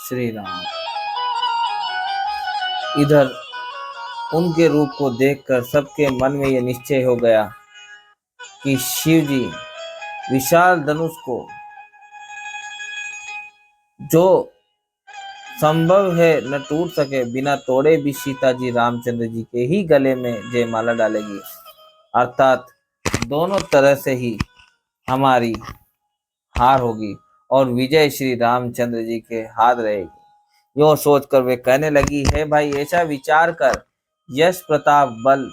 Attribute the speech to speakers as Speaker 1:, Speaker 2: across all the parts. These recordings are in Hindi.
Speaker 1: श्री राम। इधर उनके रूप को देखकर सबके मन में यह निश्चय हो गया कि शिव जी विशाल धनुष को, जो संभव है न टूट सके, बिना तोड़े भी सीता जी रामचंद्र जी के ही गले में जयमाला डालेगी। अर्थात दोनों तरह से ही हमारी हार होगी और विजय श्री रामचंद्र जी के हाथ रहेगी। यो सोचकर वे कहने लगी, है भाई, ऐसा विचार कर यश प्रताप बल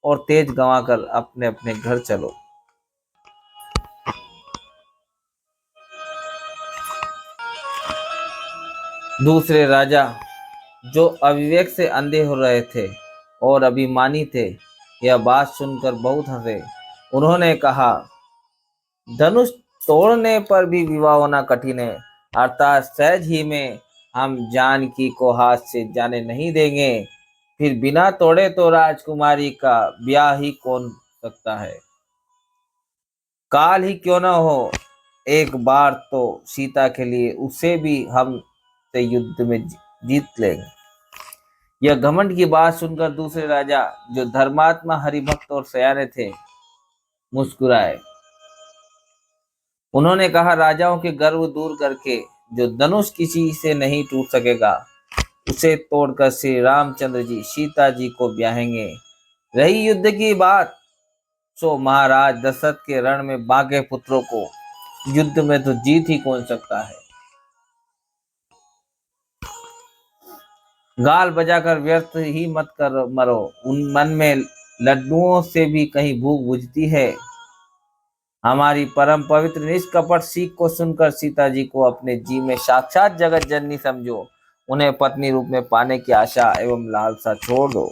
Speaker 1: और तेज गंवाकर अपने अपने घर चलो। दूसरे राजा, जो अविवेक से अंधे हो रहे थे और अभिमानी थे, यह बात सुनकर बहुत हंसे। उन्होंने कहा, धनुष तोड़ने पर भी विवाह होना कठिन है, अर्थात सहज ही में हम जानकी को हाथ से जाने नहीं देंगे। फिर बिना तोड़े तो राजकुमारी का ब्याह ही कौन सकता है। काल ही क्यों न हो, एक बार तो सीता के लिए उसे भी हम से युद्ध में जीत लेंगे। यह घमंड की बात सुनकर दूसरे राजा, जो धर्मात्मा हरिभक्त और सयाने थे, मुस्कुराए। उन्होंने कहा, राजाओं के गर्व दूर करके जो धनुष किसी से नहीं टूट सकेगा, उसे तोड़कर श्री रामचंद्र जी सीता जी को ब्याहेंगे। रही युद्ध की बात, सो महाराज दशरथ के रण में बाके पुत्रों को युद्ध में तो जीत ही कौन सकता है। गाल बजाकर व्यर्थ ही मत कर मरो, उन मन में लड्डुओं से भी कहीं भूख बुझती है। हमारी परम पवित्र निष्कपट सीख को सुनकर सीता जी को अपने जी में साक्षात जगत जननी समझो। उन्हें पत्नी रूप में पाने की आशा एवं लालसा छोड़ दो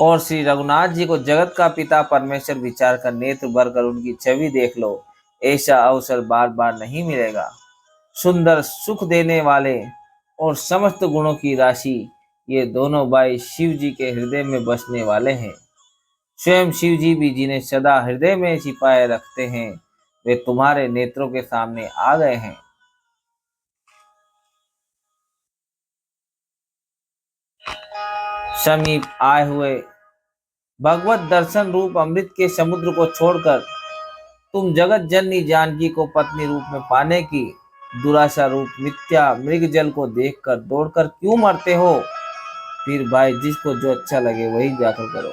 Speaker 1: और श्री रघुनाथ जी को जगत का पिता परमेश्वर विचार कर नेत्र भर कर उनकी छवि देख लो। ऐसा अवसर बार बार नहीं मिलेगा। सुंदर, सुख देने वाले और समस्त गुणों की राशि ये दोनों भाई शिव जी के हृदय में बसने वाले हैं। स्वयं शिव जी भी जिन्हें सदा हृदय में छिपाए रखते हैं, वे तुम्हारे नेत्रों के सामने आ गए हैं। समीप आए हुए भगवत दर्शन रूप अमृत के समुद्र को छोड़कर तुम जगत जननी जानकी को पत्नी रूप में पाने की दुराशा रूप मिथ्या मृग जल को देखकर दौड़कर क्यों मरते हो। फिर भाई, जिसको जो अच्छा लगे वही जाकर करो।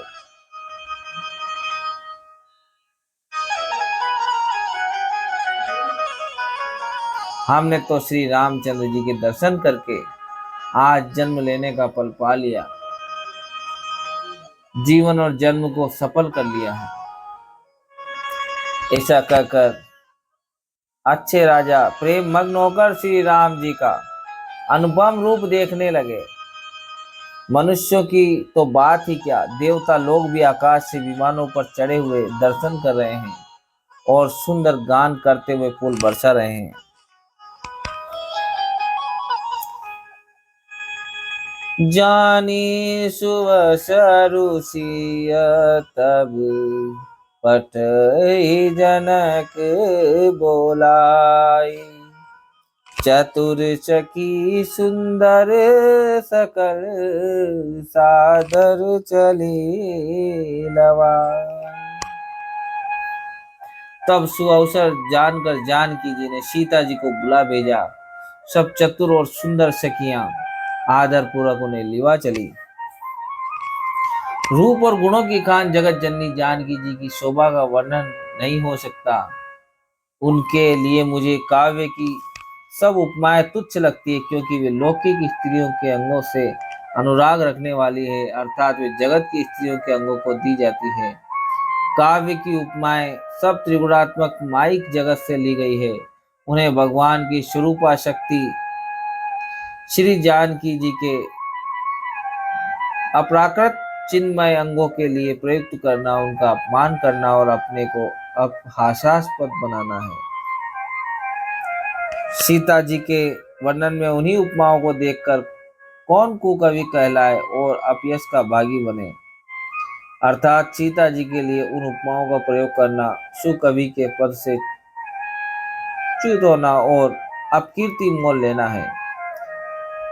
Speaker 1: हमने तो श्री रामचंद्र जी के दर्शन करके आज जन्म लेने का पल पा लिया, जीवन और जन्म को सफल कर लिया है। ऐसा कहकर अच्छे राजा प्रेम मग्न होकर श्री राम जी का अनुपम रूप देखने लगे। मनुष्यों की तो बात ही क्या, देवता लोग भी आकाश से विमानों पर चढ़े हुए दर्शन कर रहे हैं और सुंदर गान करते हुए फूल बरसा रहे हैं। जानी सुवसरु सिय तब पठई जनक बोलाई, चतुर चकी सुंदर सकल सादर चली लवा। तब सुअवसर जानकर जानकी जी ने सीता जी को बुला भेजा। सब चतुर और सुंदर सखियां आदर पूर्वक उन्हें लिवा चली। रूप और गुणों की खान जगत जननी जानकी जी की शोभा का वर्णन नहीं हो सकता। उनके लिए मुझे काव्य की सब उपमाएं तुच्छ लगती है, क्योंकि वे लौकिक स्त्रियों के अंगों से अनुराग रखने वाली है, अर्थात वे जगत की स्त्रियों के अंगों को दी जाती है। काव्य की उपमाएं सब त्रिगुणात्मक माइक जगत से ली गई है। उन्हें भगवान की स्वरूपा शक्ति श्री जानकी जी के अपराकृत चिन्मय अंगों के लिए प्रयुक्त करना, उनका अपमान करना और अपने को हास्यास्पद बनाना है। सीता जी के वर्णन में उन्हीं उपमाओं को देखकर कौन कुकवि कहलाए और अपयश का भागी बने। अर्थात सीता जी के लिए उन उपमाओं का प्रयोग करना सुकवि के पद से च्युत होना और अपकीर्ति मोल लेना है।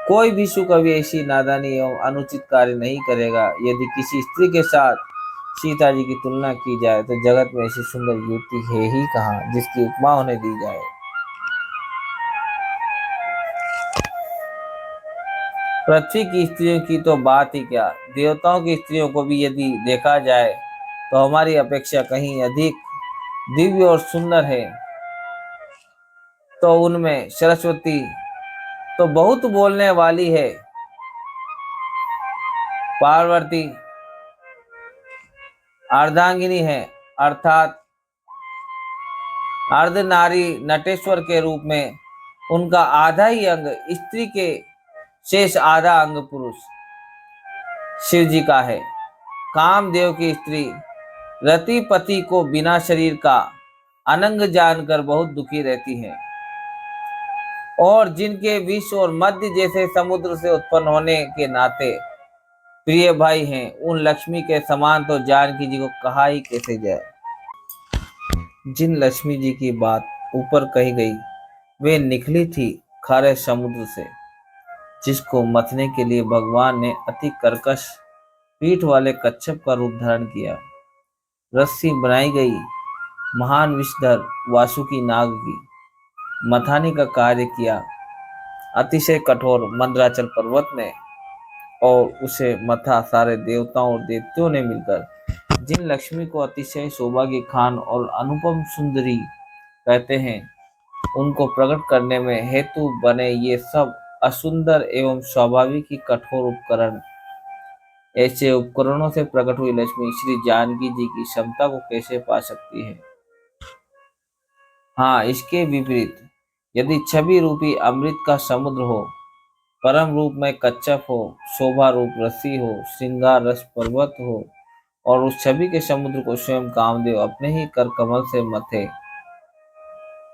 Speaker 1: कोई भी कभी ऐसी नादानी एवं अनुचित कार्य नहीं करेगा। यदि किसी स्त्री के साथ सीता जी की तुलना की जाए तो जगत में ऐसी सुंदर युवती है ही कहाँ जिसकी उपमा उन्हें दी जाए। पृथ्वी की स्त्रियों की तो बात ही क्या, देवताओं की स्त्रियों को भी यदि देखा जाए तो हमारी अपेक्षा कहीं अधिक दिव्य और सुंदर है। तो उनमें सरस्वती तो बहुत बोलने वाली है। पार्वती अर्धांगिनी है, अर्थात अर्ध नारी नटेश्वर के रूप में उनका आधा ही अंग स्त्री के शेष आधा अंग पुरुष शिव जी का है। कामदेव की स्त्री रति पति को बिना शरीर का अनंग जानकर बहुत दुखी रहती है और जिनके विष और मध्य जैसे समुद्र से उत्पन्न होने के नाते प्रिय भाई हैं, उन लक्ष्मी के समान तो जानकी जी को कहा ही कैसे जाए। जिन लक्ष्मी जी की बात ऊपर कही गई वे निकली थी खारे समुद्र से, जिसको मथने के लिए भगवान ने अति कर्कश पीठ वाले कच्छप का रूप धारण किया। रस्सी बनाई गई महान विषधर वासुकी नाग की मथाने का कार्य किया अतिशय कठोर मंदराचल पर्वत ने और उसे मथा सारे देवताओं और देवतियों ने मिलकर। जिन लक्ष्मी को अतिशय सौभाग्य खान और अनुपम सुंदरी कहते हैं, उनको प्रकट करने में हेतु बने ये सब असुंदर एवं स्वाभाविक ही कठोर उपकरण। ऐसे उपकरणों से प्रकट हुई लक्ष्मी श्री जानकी जी की क्षमता को कैसे पा सकती है। हाँ, इसके विपरीत यदि छवि रूपी अमृत का समुद्र हो, परम रूप में कच्छप हो, शोभा रूप रस्सी हो, श्रृंगार रस पर्वत हो और उस छवि के समुद्र को स्वयं कामदेव अपने ही कर कमल से मथे,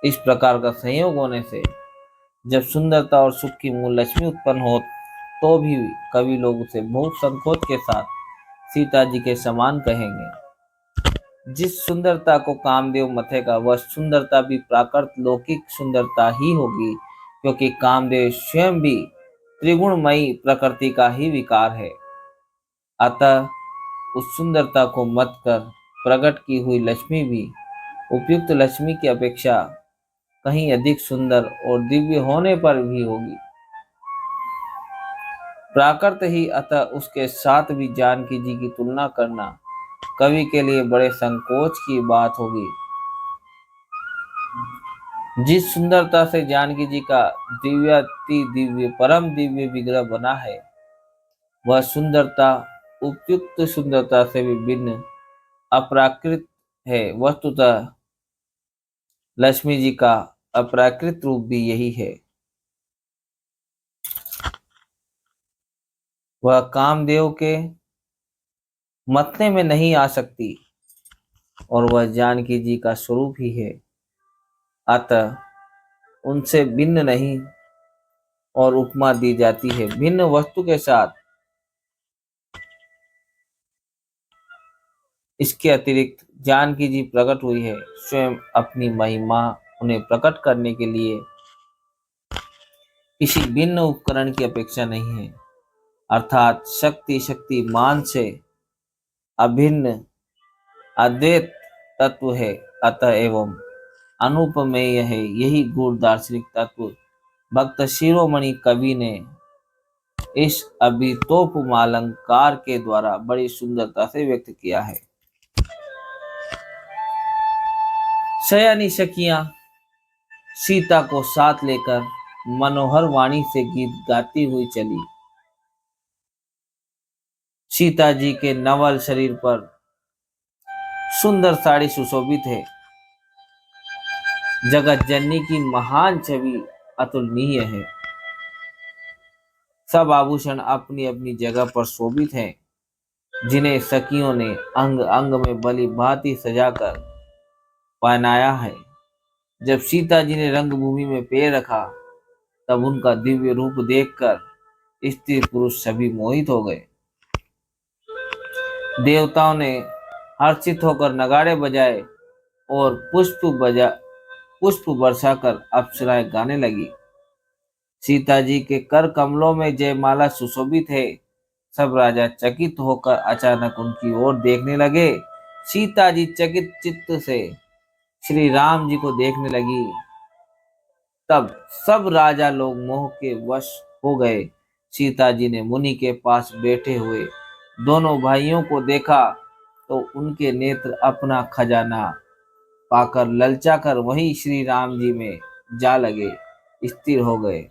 Speaker 1: इस प्रकार का संयोग होने से जब सुंदरता और सुख की मूल लक्ष्मी उत्पन्न हो तो भी कवि लोग उसे बहुत संकोच के साथ सीता जी के समान कहेंगे। जिस सुंदरता को कामदेव मथेगा वह सुंदरता भी प्राकृत लौकिक सुंदरता ही होगी, क्योंकि कामदेव स्वयं भी त्रिगुणमयी प्रकृति का ही विकार है। अतः उस सुंदरता को मत कर प्रकट की हुई लक्ष्मी भी उपयुक्त लक्ष्मी की अपेक्षा कहीं अधिक सुंदर और दिव्य होने पर भी होगी। प्राकृत ही, अतः उसके साथ भी जानकी जी की तुलना करना कवि के लिए बड़े संकोच की बात होगी। जिस सुंदरता से जानकी जी का दिव्याति दिव्य परम दिव्य विग्रह बना है, वह सुंदरता उपयुक्त सुंदरता से भी भिन्न अपराकृत है। वस्तुतः लक्ष्मी जी का अपराकृत रूप भी यही है। वह कामदेव के मथने में नहीं आ सकती और वह जानकी जी का स्वरूप ही है, अतः उनसे भिन्न नहीं और उपमा दी जाती है भिन्न वस्तु के साथ। इसके अतिरिक्त जानकी जी प्रकट हुई है स्वयं अपनी महिमा उन्हें प्रकट करने के लिए किसी भिन्न उपकरण की अपेक्षा नहीं है, अर्थात शक्ति मान से अभिन्न अद्वैत तत्व है। अतः एवं अनुपमेय है यही गूढ़ दार्शनिक तत्व भक्त शिरोमणि कवि ने इस अभितोपमालंकार के द्वारा बड़ी सुंदरता से व्यक्त किया है। शयनी सखियां सीता को साथ लेकर मनोहर वाणी से गीत गाती हुई चली। सीता जी के नवल शरीर पर सुंदर साड़ी सुशोभित है। जगत जननी की महान छवि अतुलनीय है। सब आभूषण अपनी अपनी जगह पर शोभित हैं, जिन्हें सखियों ने अंग अंग में भली भांति सजाकर पहनाया है। जब सीता जी ने रंगभूमि में पैर रखा तब उनका दिव्य रूप देखकर स्त्री पुरुष सभी मोहित हो गए। देवताओं ने हर्षित होकर नगाड़े बजाए और पुष्प बरसाकर अप्सराएं गाने लगी। सीता जी के कर कमलों में जयमाला सुशोभित है। सब राजा चकित होकर अचानक उनकी ओर देखने लगे। सीता जी चकित चित्त से श्री राम जी को देखने लगी। तब सब राजा लोग मोह के वश हो गए। सीता जी ने मुनि के पास बैठे हुए दोनों भाइयों को देखा तो उनके नेत्र अपना खजाना पाकर ललचा कर वहीं श्री राम जी में जा लगे, स्थिर हो गए।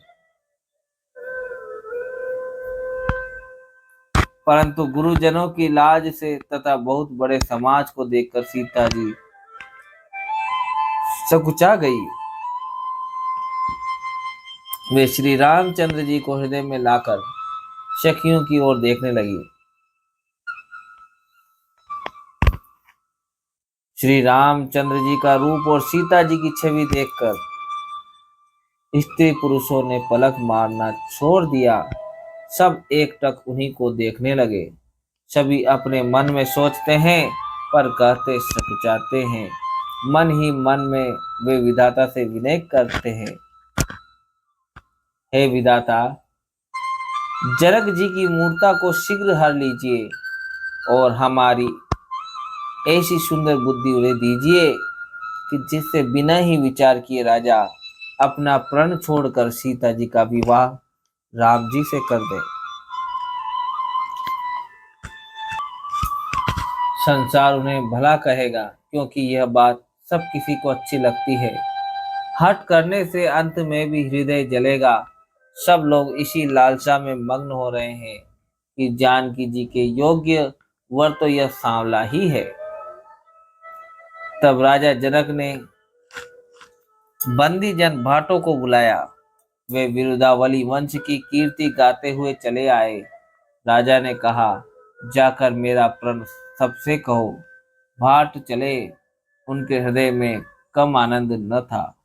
Speaker 1: परंतु गुरुजनों की लाज से तथा बहुत बड़े समाज को देखकर सीता जी सकुचा गई। वे श्री रामचंद्र जी को हृदय में लाकर सखियों की ओर देखने लगी। श्री रामचंद्र जी का रूप और सीता जी की छवि देखकर स्त्री पुरुषों ने पलक मारना छोड़ दिया। सब एकटक उन्हीं को देखने लगे। सभी अपने मन में सोचते हैं पर कहते सकुचाते हैं। मन ही मन में वे विधाता से विनय करते हैं, हे विधाता, जनक जी की मूर्ता को शीघ्र हर लीजिए और हमारी ऐसी सुंदर बुद्धि उन्हें दीजिए कि जिससे बिना ही विचार किए राजा अपना प्रण छोड़कर सीता जी का विवाह राम जी से कर दे। संसार उन्हें भला कहेगा क्योंकि यह बात सब किसी को अच्छी लगती है। हट करने से अंत में भी हृदय जलेगा। सब लोग इसी लालसा में मग्न हो रहे हैं कि जानकी जी के योग्य वर तो यह सांवला ही है। तब राजा जनक ने बंदी जन भाटों को बुलाया। वे विरुदावली वंश की कीर्ति गाते हुए चले आए। राजा ने कहा, जाकर मेरा प्रण सबसे कहो। भाट चले, उनके हृदय में कम आनंद न था।